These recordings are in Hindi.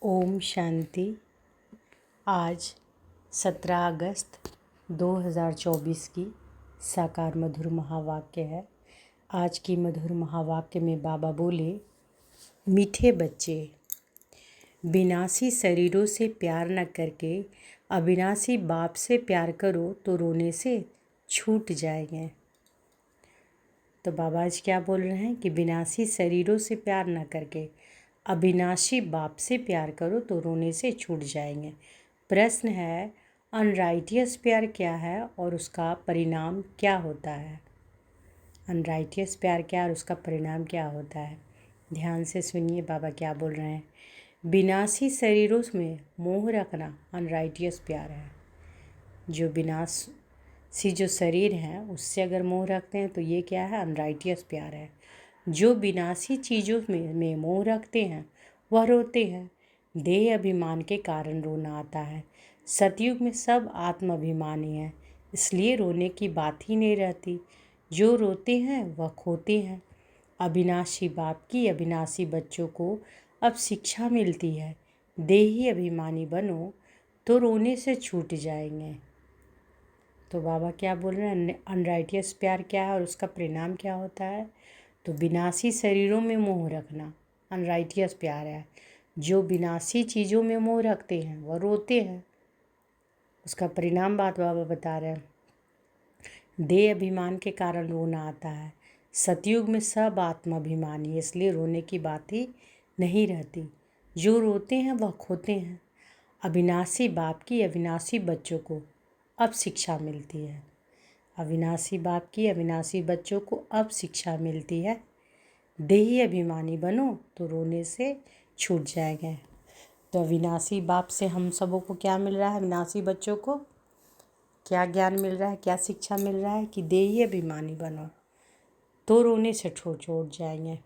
ओम शांति। आज 17 अगस्त 2024 की साकार मधुर महावाक्य है। आज की मधुर महावाक्य में बाबा बोले, मीठे बच्चे, विनाशी शरीरों से प्यार न करके अविनाशी बाप से प्यार करो तो रोने से छूट जाएंगे। तो बाबा आज क्या बोल रहे हैं कि विनाशी शरीरों से प्यार न करके अविनाशी बाप से प्यार करो तो रोने से छूट जाएंगे। प्रश्न है, अनराइटियस प्यार क्या है और उसका परिणाम क्या होता है? अनराइटियस प्यार क्या और उसका परिणाम क्या होता है? ध्यान से सुनिए बाबा क्या बोल रहे हैं। विनाशी शरीरों में मोह रखना अनराइटियस प्यार है। जो विनाशी जो शरीर है उससे अगर मोह रखते हैं तो ये क्या है? अनराइटियस प्यार है। जो विनाशी चीज़ों में मोह रखते हैं वह रोते हैं। देह अभिमान के कारण रोना आता है। सतयुग में सब आत्माभिमानी हैं, इसलिए रोने की बात ही नहीं रहती। जो रोते हैं वह खोते हैं। अविनाशी बाप की अविनाशी बच्चों को अब शिक्षा मिलती है। देही अभिमानी बनो तो रोने से छूट जाएंगे। तो बाबा क्या बोल रहे हैं, अनराइटियस प्यार क्या है और उसका परिणाम क्या होता है? तो विनाशी शरीरों में मोह रखना अनराइटियस प्यार है। जो विनाशी चीज़ों में मोह रखते हैं वह रोते हैं। उसका परिणाम बात बाबा बता रहे हैं। देह अभिमान के कारण रोना आता है। सतयुग में सब आत्माभिमानी है, इसलिए रोने की बात ही नहीं रहती। जो रोते हैं वह खोते हैं। अविनाशी बाप की अविनाशी बच्चों को अब शिक्षा मिलती है। अविनाशी बाप की अविनाशी बच्चों को अब शिक्षा मिलती है। देही अभिमानी बनो तो रोने से छूट जाएंगे। तो अविनाशी बाप से हम सबों को क्या मिल रहा है? अविनाशी बच्चों को क्या ज्ञान मिल रहा है, क्या शिक्षा मिल रहा है? कि देही अभिमानी बनो तो रोने से छूट जाएंगे।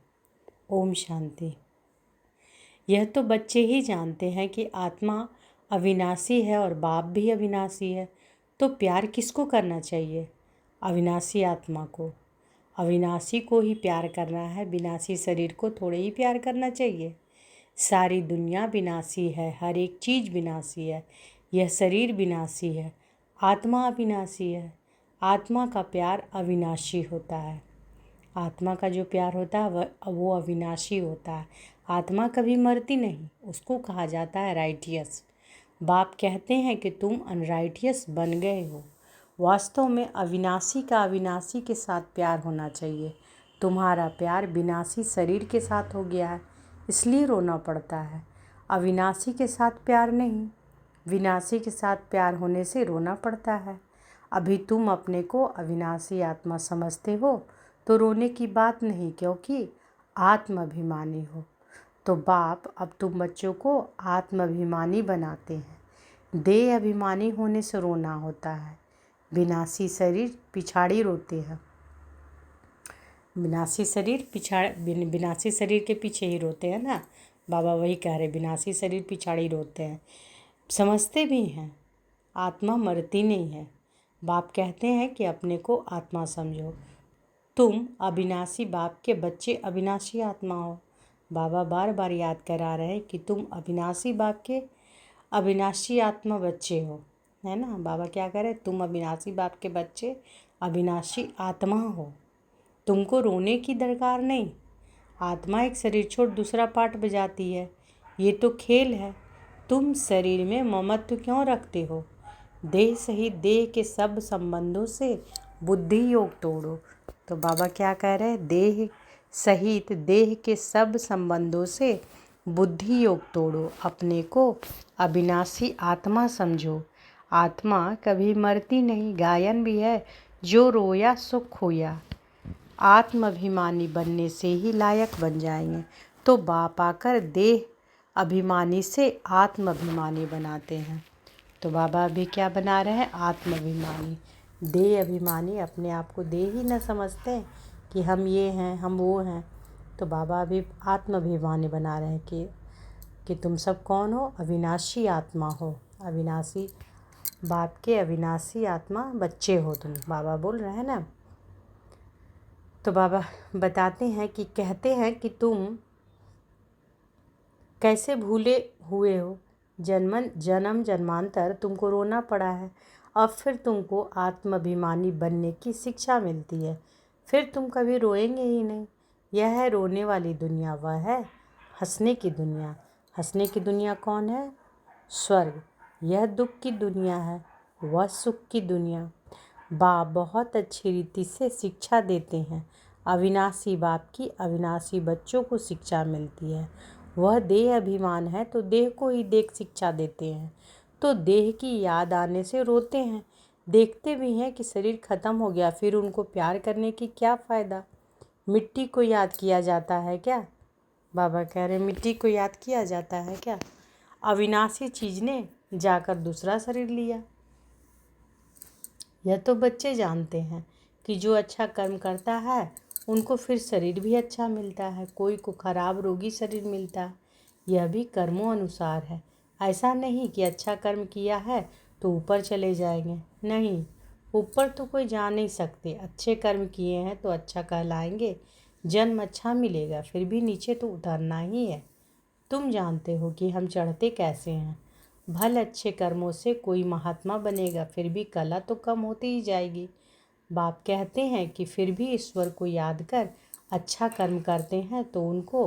ओम शांति। यह तो बच्चे ही जानते हैं कि आत्मा अविनाशी है और बाप भी अविनाशी है, तो प्यार किसको करना चाहिए? अविनाशी आत्मा को। अविनाशी को ही प्यार करना है, विनाशी शरीर को थोड़े ही प्यार करना चाहिए। सारी दुनिया विनाशी है, हर एक चीज़ विनाशी है। यह शरीर विनाशी है, आत्मा अविनाशी है। आत्मा का प्यार अविनाशी होता है। आत्मा का जो प्यार होता है वो अविनाशी होता है। आत्मा कभी मरती नहीं, उसको कहा जाता है राइटियस। बाप कहते हैं कि तुम अनराइटियस बन गए हो। वास्तव में अविनाशी का अविनाशी के साथ प्यार होना चाहिए। तुम्हारा प्यार विनाशी शरीर के साथ हो गया है, इसलिए रोना पड़ता है। अविनाशी के साथ प्यार नहीं, विनाशी के साथ प्यार होने से रोना पड़ता है। अभी तुम अपने को अविनाशी आत्मा समझते हो तो रोने की बात नहीं, क्योंकि आत्माभिमानी हो। तो बाप अब तुम बच्चों को आत्माभिमानी बनाते हैं। देह अभिमानी होने से रोना होता है। विनाशी शरीर पिछाड़ी रोते हैं। विनाशी शरीर के पीछे ही रोते हैं ना। बाबा वही कह रहे, विनाशी शरीर पिछाड़ी रोते हैं। समझते भी हैं आत्मा मरती नहीं है। बाप कहते हैं कि अपने को आत्मा समझो। तुम अविनाशी बाप के बच्चे अविनाशी आत्मा हो। बाबा बार बार याद करा रहे हैं कि तुम अविनाशी बाप के अविनाशी आत्मा बच्चे हो, है ना। बाबा क्या कह रहे हैं, तुम अविनाशी बाप के बच्चे अविनाशी आत्मा हो। तुमको रोने की दरकार नहीं। आत्मा एक शरीर छोड़ दूसरा पार्ट बजाती है, ये तो खेल है। तुम शरीर में ममत्व क्यों रखते हो? देह सहित देह के सब संबंधों से बुद्धि योग तोड़ो। तो बाबा क्या कह रहे हैं, देह सहित देह के सब संबंधों से बुद्धि योग तोड़ो। अपने को अविनाशी आत्मा समझो। आत्मा कभी मरती नहीं। गायन भी है, जो रोया सो खोया। आत्माभिमानी बनने से ही लायक बन जाएंगे। तो बाप आकर देह अभिमानी से आत्माभिमानी बनाते हैं। तो बाबा अभी क्या बना रहे हैं? आत्माभिमानी। देह अभिमानी अपने आप को देह ही न समझते कि हम ये हैं, हम वो हैं। तो बाबा अभी आत्माभिमानी बना रहे हैं कि तुम सब कौन हो? अविनाशी आत्मा हो। अविनाशी बाप के अविनाशी आत्मा बच्चे हो तुम, बाबा बोल रहे हैं ना। तो बाबा बताते हैं कि कहते हैं कि तुम कैसे भूले हुए हो? जन्म जन्मांतर तुमको रोना पड़ा है। अब फिर तुमको आत्माभिमानी बनने की शिक्षा मिलती है। फिर तुम कभी रोएंगे ही नहीं। यह है रोने वाली दुनिया, वह है हंसने की दुनिया। हंसने की दुनिया कौन है? स्वर्ग। यह दुख की दुनिया है, वह सुख की दुनिया। बाप बहुत अच्छी रीति से शिक्षा देते हैं। अविनाशी बाप की अविनाशी बच्चों को शिक्षा मिलती है। वह देह अभिमान है तो देह को ही देख शिक्षा देते हैं, तो देह की याद आने से रोते हैं। देखते भी हैं कि शरीर खत्म हो गया, फिर उनको प्यार करने की क्या फ़ायदा? मिट्टी को याद किया जाता है क्या? बाबा कह रहे मिट्टी को याद किया जाता है क्या? अविनाशी चीज़ ने जाकर दूसरा शरीर लिया। यह तो बच्चे जानते हैं कि जो अच्छा कर्म करता है उनको फिर शरीर भी अच्छा मिलता है। कोई को खराब रोगी शरीर मिलता है, यह भी कर्मों अनुसार है। ऐसा नहीं कि अच्छा कर्म किया है तो ऊपर चले जाएंगे। नहीं, ऊपर तो कोई जा नहीं सकते। अच्छे कर्म किए हैं तो अच्छा कहलाएंगे, जन्म अच्छा मिलेगा। फिर भी नीचे तो उतरना ही है। तुम जानते हो कि हम चढ़ते कैसे हैं। भले अच्छे कर्मों से कोई महात्मा बनेगा, फिर भी कला तो कम होती ही जाएगी। बाप कहते हैं कि फिर भी ईश्वर को याद कर अच्छा कर्म करते हैं तो उनको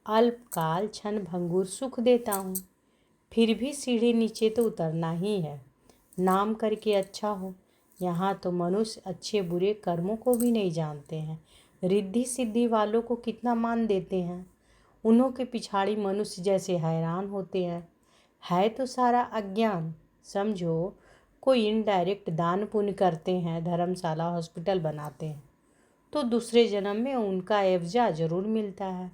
अल्पकाल क्षण भंगुर सुख देता हूँ। फिर भी सीढ़ी नीचे तो उतरना ही है। नाम करके अच्छा हो। यहाँ तो मनुष्य अच्छे बुरे कर्मों को भी नहीं जानते हैं। रिद्धि सिद्धि वालों को कितना मान देते हैं। उन्हों के पिछाड़ी मनुष्य जैसे हैरान होते हैं। है तो सारा अज्ञान। समझो, कोई इनडायरेक्ट दान पुण्य करते हैं, धर्मशाला हॉस्पिटल बनाते हैं, तो दूसरे जन्म में उनका एवजा ज़रूर मिलता है।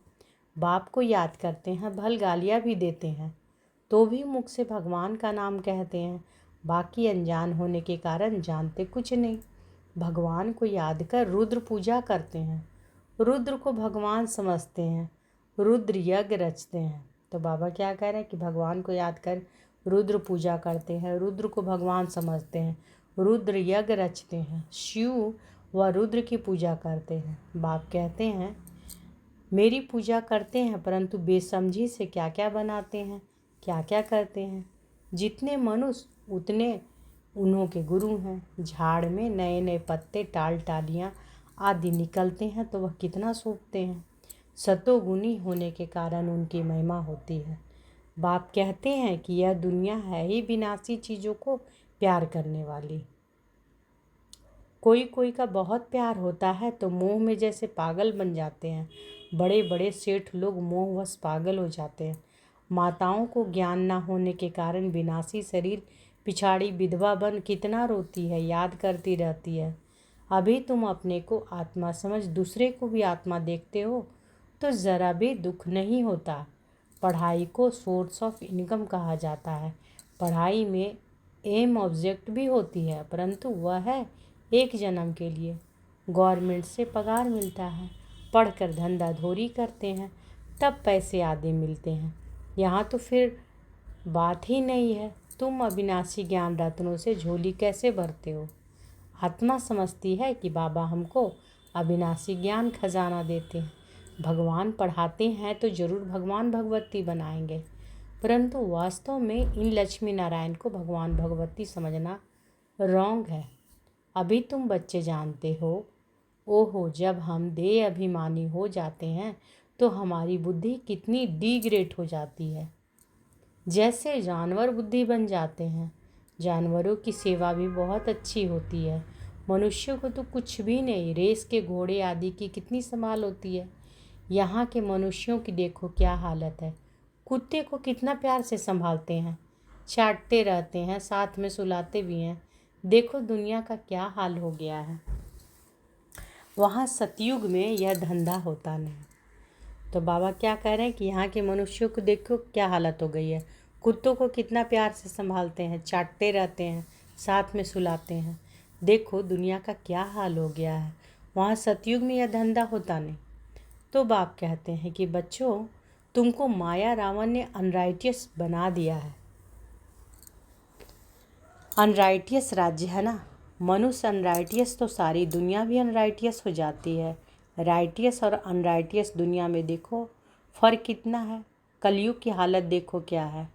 बाप को याद करते हैं, भल गालियाँ भी देते हैं, तो भी मुख से भगवान का नाम कहते हैं। बाकी अनजान होने के कारण जानते कुछ नहीं। भगवान को याद कर रुद्र पूजा करते हैं, रुद्र को भगवान समझते हैं, रुद्र यज्ञ रचते हैं। तो बाबा क्या कह रहे हैं कि भगवान को याद कर रुद्र पूजा करते हैं, रुद्र को भगवान समझते हैं, रुद्र यज्ञ रचते हैं, शिव व रुद्र की पूजा करते हैं। बाप कहते हैं मेरी पूजा करते हैं, परंतु बेसमझी से क्या क्या बनाते हैं, क्या क्या करते हैं। जितने मनुष्य उतने उन्हों के गुरु हैं। झाड़ में नए नए पत्ते टाल टालियाँ आदि निकलते हैं तो वह कितना सूखते हैं। सतोगुनी होने के कारण उनकी महिमा होती है। बाप कहते हैं कि यह दुनिया है ही विनाशी चीज़ों को प्यार करने वाली। कोई कोई का बहुत प्यार होता है तो मोह में जैसे पागल बन जाते हैं। बड़े बड़े सेठ लोग मोहवश पागल हो जाते हैं। माताओं को ज्ञान ना होने के कारण विनाशी शरीर पिछाड़ी विधवा बन कितना रोती है, याद करती रहती है। अभी तुम अपने को आत्मा समझ दूसरे को भी आत्मा देखते हो तो ज़रा भी दुख नहीं होता। पढ़ाई को सोर्स ऑफ इनकम कहा जाता है। पढ़ाई में एम ऑब्जेक्ट भी होती है, परंतु वह है एक जन्म के लिए। गवर्नमेंट से पगार मिलता है, पढ़कर धंधा धोरी करते हैं, तब पैसे आदि मिलते हैं। यहाँ तो फिर बात ही नहीं है। तुम अविनाशी ज्ञान रत्नों से झोली कैसे भरते हो? आत्मा समझती है कि बाबा हमको अविनाशी ज्ञान खजाना देते हैं। भगवान पढ़ाते हैं तो जरूर भगवान भगवती बनाएंगे, परंतु वास्तव में इन लक्ष्मी नारायण को भगवान भगवती समझना रॉन्ग है। अभी तुम बच्चे जानते हो। ओहो, जब हम देह अभिमानी हो जाते हैं तो हमारी बुद्धि कितनी डिग्रेड हो जाती है। जैसे जानवर बुद्धि बन जाते हैं। जानवरों की सेवा भी बहुत अच्छी होती है। मनुष्यों को तो कुछ भी नहीं। रेस के घोड़े आदि की कितनी संभाल होती है। यहाँ के मनुष्यों की देखो क्या हालत है। कुत्ते को कितना प्यार से संभालते हैं, चाटते रहते हैं, साथ में सुलाते भी हैं। देखो दुनिया का क्या हाल हो गया है। वहाँ सतयुग में यह धंधा होता नहीं। तो बाबा क्या कह रहे हैं कि यहाँ के मनुष्यों को देखो क्या हालत हो गई है। कुत्तों को कितना प्यार से संभालते हैं, चाटते रहते हैं, साथ में सुलाते हैं। देखो दुनिया का क्या हाल हो गया है। वहाँ सतयुग में यह धंधा होता नहीं। तो बाप कहते हैं कि बच्चों, तुमको माया रावण ने अनराइटियस बना दिया है। अनराइटियस राज्य है ना। मनुष्य अनराइटियस तो सारी दुनिया भी अनराइटियस हो जाती है। राइटियस और अनराइटियस दुनिया में देखो फ़र्क कितना है। कलयुग की हालत देखो क्या है।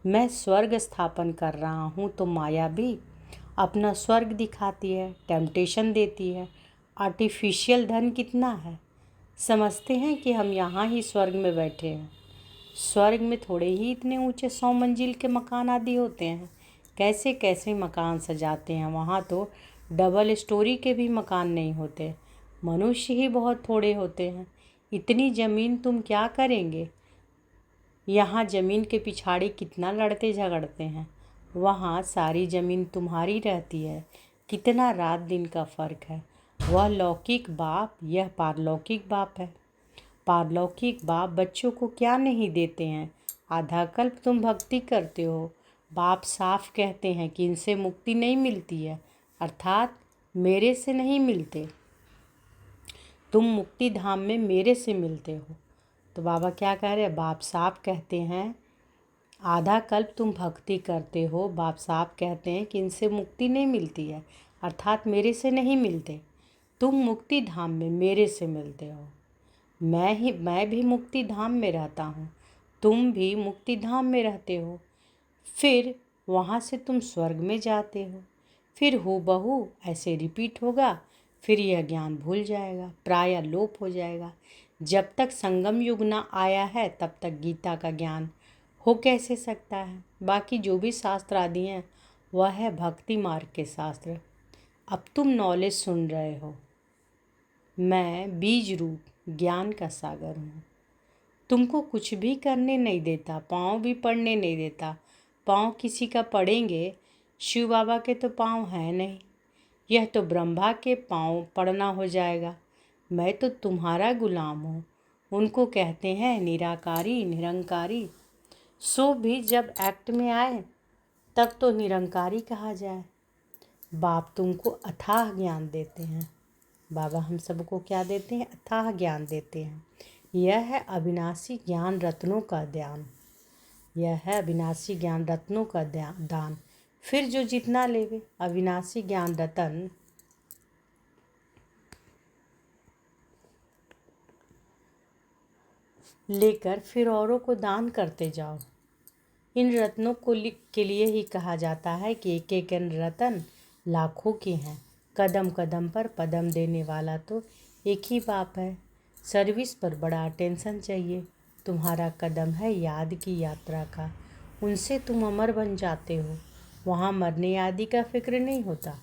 मैं स्वर्ग स्थापन कर रहा हूँ तो माया भी अपना स्वर्ग दिखाती है, टेम्पटेशन देती है। आर्टिफिशियल धन कितना है, समझते हैं कि हम यहाँ ही स्वर्ग में बैठे हैं। स्वर्ग में थोड़े ही इतने ऊंचे 100 मंजिल के मकान आदि होते हैं। कैसे कैसे मकान सजाते हैं, वहाँ तो डबल स्टोरी के भी मकान नहीं होते। मनुष्य ही बहुत थोड़े होते हैं। इतनी ज़मीन तुम क्या करेंगे। यहाँ ज़मीन के पिछाड़ी कितना लड़ते झगड़ते हैं, वहाँ सारी ज़मीन तुम्हारी रहती है। कितना रात दिन का फ़र्क है। वह लौकिक बाप, यह पारलौकिक बाप है। पारलौकिक बाप बच्चों को क्या नहीं देते हैं। आधा कल्प तुम भक्ति करते हो। बाप साफ कहते हैं कि इनसे मुक्ति नहीं मिलती है, अर्थात मेरे से नहीं मिलते। तुम मुक्ति धाम में मेरे से मिलते हो। तो बाबा क्या कह रहे हैं, बाप साफ कहते हैं आधा कल्प तुम भक्ति करते हो। बाप साहब कहते हैं कि इनसे मुक्ति नहीं मिलती है, अर्थात मेरे से नहीं मिलते। तुम मुक्ति धाम में मेरे से मिलते हो। मैं भी मुक्ति धाम में रहता हूँ, तुम भी मुक्ति धाम में रहते हो। फिर वहाँ से तुम स्वर्ग में जाते हो। फिर हूबहू ऐसे रिपीट होगा। फिर यह ज्ञान भूल जाएगा, प्रायः लोप हो जाएगा। जब तक संगम युग ना आया है तब तक गीता का ज्ञान हो कैसे सकता है। बाकी जो भी शास्त्र आदि हैं वह है भक्ति मार्ग के शास्त्र। अब तुम नॉलेज सुन रहे हो। मैं बीज रूप ज्ञान का सागर हूँ। तुमको कुछ भी करने नहीं देता, पाँव भी पड़ने नहीं देता। पाँव किसी का पड़ेंगे, शिव बाबा के तो पाँव हैं नहीं। यह तो ब्रह्मा के पाँव पड़ना हो जाएगा। मैं तो तुम्हारा गुलाम हूँ। उनको कहते हैं निराकारी निरंकारी। सो भी जब एक्ट में आए तब तो निरंकारी कहा जाए। बाप तुमको अथाह ज्ञान देते हैं। बाबा हम सबको क्या देते हैं, अथाह ज्ञान देते हैं। यह है अविनाशी ज्ञान रत्नों का दान। यह है अविनाशी ज्ञान रत्नों का दान। फिर जो जितना लेवे अविनाशी ज्ञान रतन लेकर फिर औरों को दान करते जाओ। इन रत्नों को के लिए ही कहा जाता है कि एक एक रतन लाखों के हैं। कदम कदम पर पदम देने वाला तो एक ही बाप है। सर्विस पर बड़ा अटेंशन चाहिए। तुम्हारा कदम है याद की यात्रा का, उनसे तुम अमर बन जाते हो। वहाँ मरने आदि का फिक्र नहीं होता।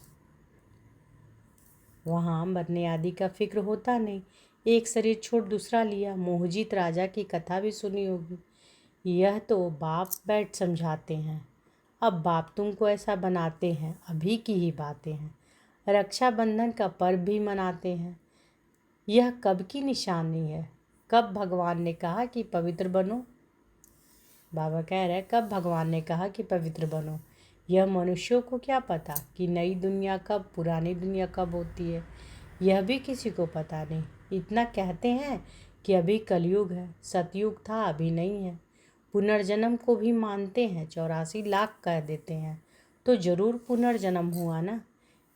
वहाँ मरने आदि का फिक्र होता नहीं। एक शरीर छोड़ दूसरा लिया। मोहजित राजा की कथा भी सुनी होगी। यह तो बाप बैठ समझाते हैं। अब बाप तुमको ऐसा बनाते हैं। अभी की ही बातें हैं। रक्षाबंधन का पर्व भी मनाते हैं। यह कब की निशानी है, कब भगवान ने कहा कि पवित्र बनो। बाबा कह रहे हैं कब भगवान ने कहा कि पवित्र बनो। यह मनुष्यों को क्या पता कि नई दुनिया कब, पुरानी दुनिया कब होती है, यह भी किसी को पता नहीं। इतना कहते हैं कि अभी कलयुग है, सतयुग था अभी नहीं है। पुनर्जन्म को भी मानते हैं, 84 लाख कह देते हैं, तो ज़रूर पुनर्जन्म हुआ ना।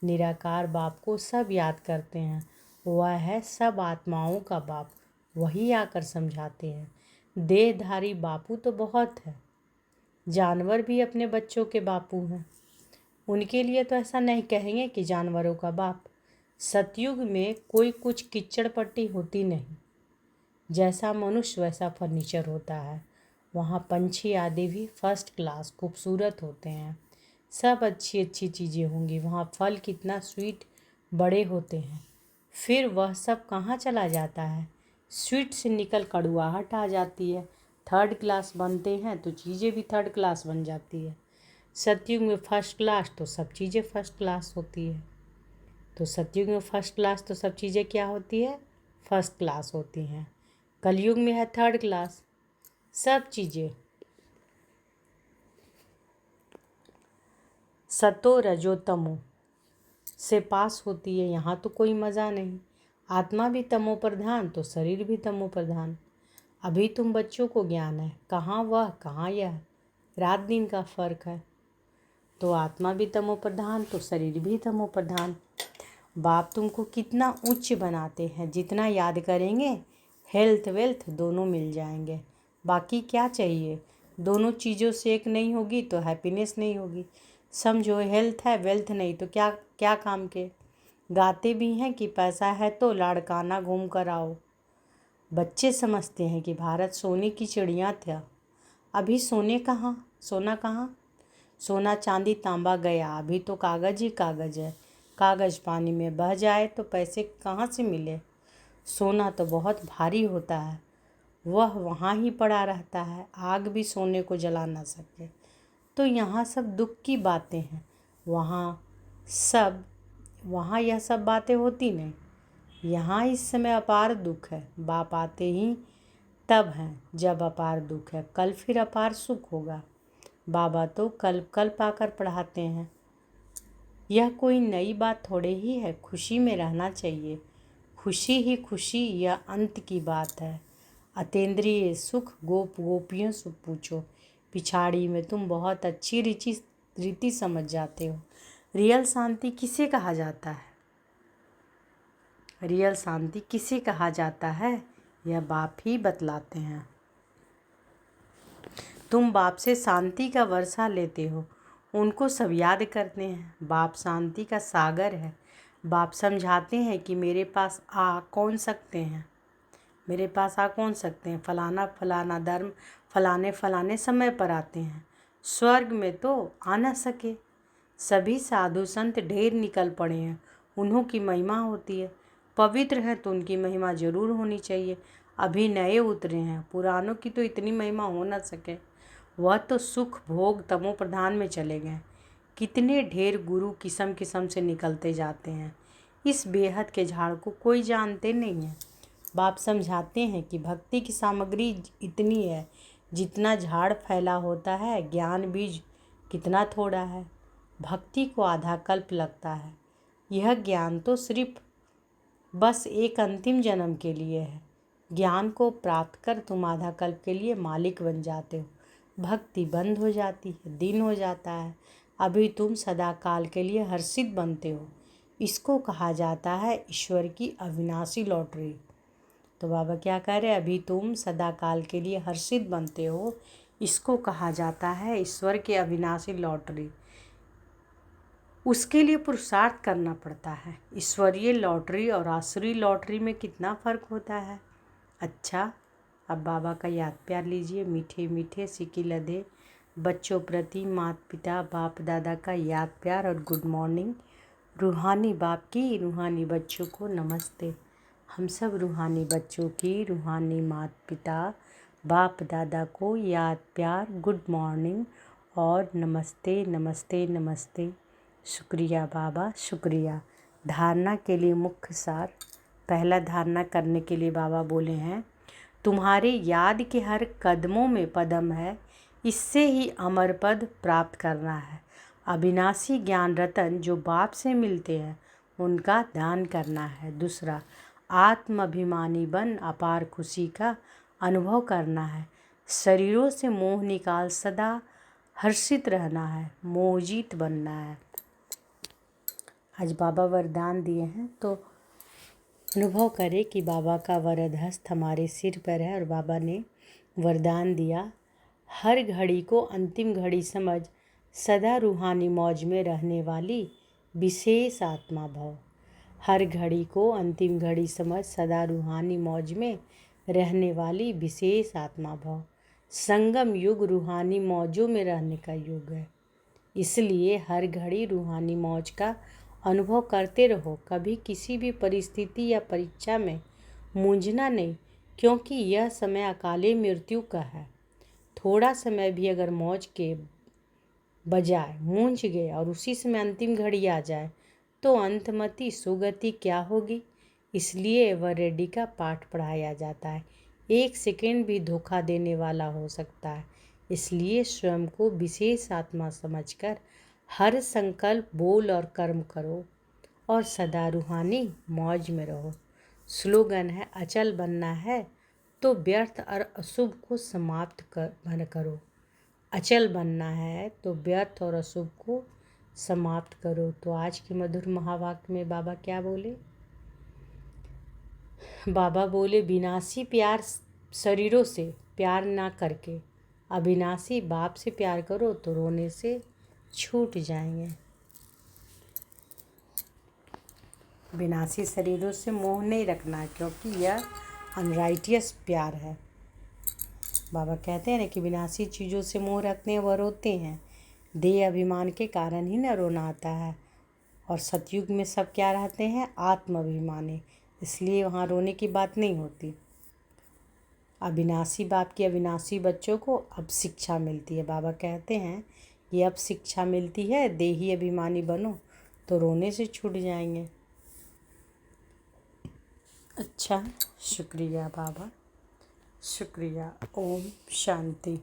निराकार बाप को सब याद करते हैं। वह है सब आत्माओं का बाप, वही आकर समझाते हैं। देहधारी बापू तो बहुत है, जानवर भी अपने बच्चों के बापू हैं। उनके लिए तो ऐसा नहीं कहेंगे कि जानवरों का बाप। सतयुग में कोई कुछ किच्चड़ पट्टी होती नहीं। जैसा मनुष्य वैसा फर्नीचर होता है। वहाँ पंछी आदि भी फर्स्ट क्लास खूबसूरत होते हैं। सब अच्छी अच्छी चीज़ें होंगी। वहाँ फल कितना स्वीट बड़े होते हैं। फिर वह सब कहाँ चला जाता है, स्वीट से निकल कड़ुआहट आ जाती है। थर्ड क्लास बनते हैं तो चीज़ें भी थर्ड क्लास बन जाती है। सतयुग में फर्स्ट क्लास तो सब चीज़ें फर्स्ट क्लास होती है। तो सतयुग में फर्स्ट क्लास तो सब चीज़ें क्या होती है, फर्स्ट क्लास होती हैं। कलयुग में है थर्ड क्लास, सब चीज़ें सतो रजो तमो से पास होती है। यहाँ तो कोई मज़ा नहीं। आत्मा भी तमो प्रधान तो शरीर भी तमो प्रधान। अभी तुम बच्चों को ज्ञान है, कहाँ वह कहाँ यह, रात दिन का फ़र्क है। तो आत्मा भी तमो प्रधान तो शरीर भी तमो प्रधान। बाप तुमको कितना उच्च बनाते हैं। जितना याद करेंगे हेल्थ वेल्थ दोनों मिल जाएंगे। बाकी क्या चाहिए। दोनों चीज़ों से एक नहीं होगी तो हैप्पीनेस नहीं होगी। समझो, हेल्थ है वेल्थ नहीं तो क्या क्या काम के। गाते भी हैं कि पैसा है तो लाड़काना घूम कर आओ। बच्चे समझते हैं कि भारत सोने की चिड़िया था। अभी सोना कहाँ। सोना चांदी तांबा गया, अभी तो कागज़ ही कागज़ है। कागज़ पानी में बह जाए तो पैसे कहाँ से मिले। सोना तो बहुत भारी होता है, वह वहाँ ही पड़ा रहता है, आग भी सोने को जला ना सके। तो यहाँ सब दुख की बातें हैं, वहाँ यह सब बातें होती नहीं। यहाँ इस समय अपार दुख है, बाप आते ही तब हैं जब अपार दुख है, कल फिर अपार सुख होगा। बाबा तो कल कल पाकर पढ़ाते हैं। यह कोई नई बात थोड़े ही है, खुशी में रहना चाहिए। खुशी ही खुशी, यह अंत की बात है। अतेंद्रिय सुख गोपियों से पूछो, पिछाड़ी में तुम बहुत अच्छी रीति समझ जाते हो। रियल शांति किसे कहा जाता है? रियल शांति किसे कहा जाता है, यह बाप ही बतलाते हैं। तुम बाप से शांति का वर्षा लेते हो, उनको सब याद करते हैं। बाप शांति का सागर है। बाप समझाते हैं कि मेरे पास आ कौन सकते हैं, फलाना फलाना धर्म फलाने फलाने समय पर आते हैं। स्वर्ग में तो आ न सके। सभी साधु संत ढेर निकल पड़े हैं, उन्हों की महिमा होती है। पवित्र है तो उनकी महिमा जरूर होनी चाहिए। अभी नए उतरे हैं, पुरानों की तो इतनी महिमा हो न सके। वह तो सुख भोग तमो प्रधान में चले गए। कितने ढेर गुरु किस्म किस्म से निकलते जाते हैं, इस बेहद के झाड़ को कोई जानते नहीं है। बाप समझाते हैं कि भक्ति की सामग्री इतनी है जितना झाड़ फैला होता है, ज्ञान बीज कितना थोड़ा है। भक्ति को आधा कल्प लगता है, यह ज्ञान तो सिर्फ बस एक अंतिम जन्म के लिए है। ज्ञान को प्राप्त कर तुम आधा कल्प के लिए मालिक बन जाते हो। भक्ति बंद हो जाती है, दिन हो जाता है, अभी तुम सदा काल के लिए हर्षित बनते हो। इसको कहा जाता है ईश्वर की अविनाशी लॉटरी। तो बाबा क्या कह रहे हैं, अभी तुम सदा काल के लिए हर्षित बनते हो, इसको कहा जाता है ईश्वर की अविनाशी लॉटरी। उसके लिए पुरुषार्थ करना पड़ता है। ईश्वरीय लॉटरी और आसुरी लॉटरी में कितना फ़र्क होता है। अच्छा, अब बाबा का याद प्यार लीजिए। मीठे मीठे सिकी लदे बच्चों प्रति माता पिता बाप दादा का याद प्यार और गुड मॉर्निंग। रूहानी बाप की रूहानी बच्चों को नमस्ते। हम सब रूहानी बच्चों की रूहानी माता पिता बाप दादा को याद प्यार, गुड मॉर्निंग और नमस्ते नमस्ते नमस्ते। शुक्रिया बाबा, शुक्रिया। धारणा के लिए मुख्य सार। पहला धारणा करने के लिए बाबा बोले हैं, तुम्हारे याद के हर कदमों में पदम है, इससे ही अमर पद प्राप्त करना है। अविनाशी ज्ञान रतन जो बाप से मिलते हैं उनका दान करना है। दूसरा, आत्माभिमानी बन अपार खुशी का अनुभव करना है। शरीरों से मोह निकाल सदा हर्षित रहना है, मोहजीत बनना है। आज बाबा वरदान दिए हैं तो अनुभव करें कि बाबा का वरद हस्त हमारे सिर पर है और बाबा ने वरदान दिया, हर घड़ी को अंतिम घड़ी समझ सदा रूहानी मौज में रहने वाली विशेष आत्मा भव। हर घड़ी को अंतिम घड़ी समझ सदा रूहानी मौज में रहने वाली विशेष आत्मा भव। संगम युग रूहानी मौजों में रहने का युग है, इसलिए हर घड़ी रूहानी मौज का अनुभव करते रहो। कभी किसी भी परिस्थिति या परीक्षा में मूंझना नहीं, क्योंकि यह समय अकाले मृत्यु का है। थोड़ा समय भी अगर मौज के बजाय मूंझ गए और उसी समय अंतिम घड़ी आ जाए तो अंतमति सुगति क्या होगी। इसलिए वरेडी का पाठ पढ़ाया जाता है। एक सेकेंड भी धोखा देने वाला हो सकता है, इसलिए स्वयं को विशेष आत्मा समझकर हर संकल्प बोल और कर्म करो और सदा रूहानी मौज में रहो। स्लोगन है, अचल बनना है तो व्यर्थ और अशुभ को समाप्त करो। अचल बनना है तो व्यर्थ और अशुभ को समाप्त करो। तो आज के मधुर महावाक्य में बाबा क्या बोले? बाबा बोले, विनाशी प्यार शरीरों से प्यार ना करके अविनाशी बाप से प्यार करो तो रोने से छूट जाएंगे। विनाशी शरीरों से मोह नहीं रखना है, क्योंकि यह अनराइटियस प्यार है। बाबा कहते हैं ना कि विनाशी चीज़ों से मोह रखते हैं वह रोते हैं। देह अभिमान के कारण ही न रोना आता है। और सतयुग में सब क्या रहते हैं? आत्म अभिमानी, इसलिए वहाँ रोने की बात नहीं होती। अविनाशी बाप की अविनाशी बच्चों को अब शिक्षा मिलती है। बाबा कहते हैं कि अब शिक्षा मिलती है, देही अभिमानी बनो तो रोने से छूट जाएंगे। अच्छा, शुक्रिया बाबा, शुक्रिया। ओम शांति।